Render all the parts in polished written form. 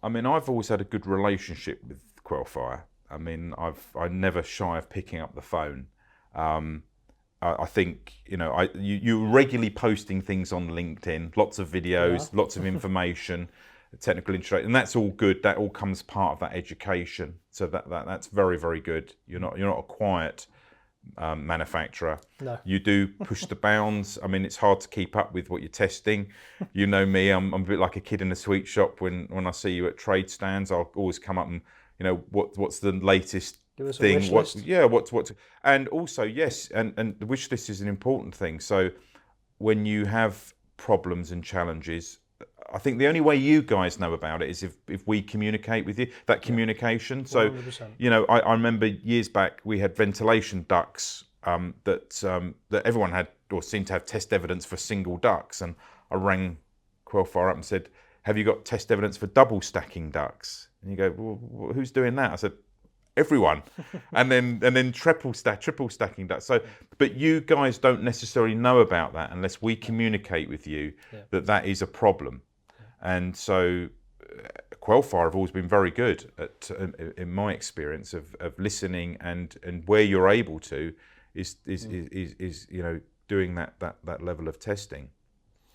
I mean, I've always had a good relationship with Quelfire. I mean, I never shy of picking up the phone. Um, I think you're regularly posting things on LinkedIn, lots of videos, Yeah. lots of information, technical intro, and that's all good. That all comes part of that education. So that's very, very good. You're not a quiet manufacturer. No. You do push the bounds. I mean, it's hard to keep up with what you're testing. You know me, I'm a bit like a kid in a sweet shop. When I see you at trade stands, I'll always come up and, what's the latest Give us a thing? wish list. And also, yes, and the wish list is an important thing. So when you have problems and challenges, I think the only way you guys know about it is if we communicate with you, that communication. So, 100%. I remember years back we had ventilation ducts that everyone had or seemed to have test evidence for single ducts. And I rang Quelfire up and said, have you got test evidence for double stacking ducts? And you go, well, who's doing that? I said, everyone. and then triple stacking ducts. So, but you guys don't necessarily know about that unless we communicate with you that is a problem. And so Quelfire have always been very good at, in my experience, of listening and where you're able to is doing that level of testing,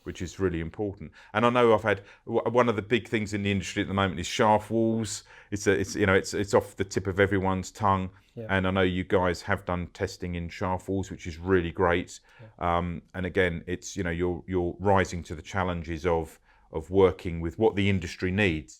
which is really important. And I know I've had one of the big things in the industry at the moment is shaft walls. It's off the tip of everyone's tongue. Yeah. And I know you guys have done testing in shaft walls, which is really great. And again, it's you're rising to the challenges of working with what the industry needs.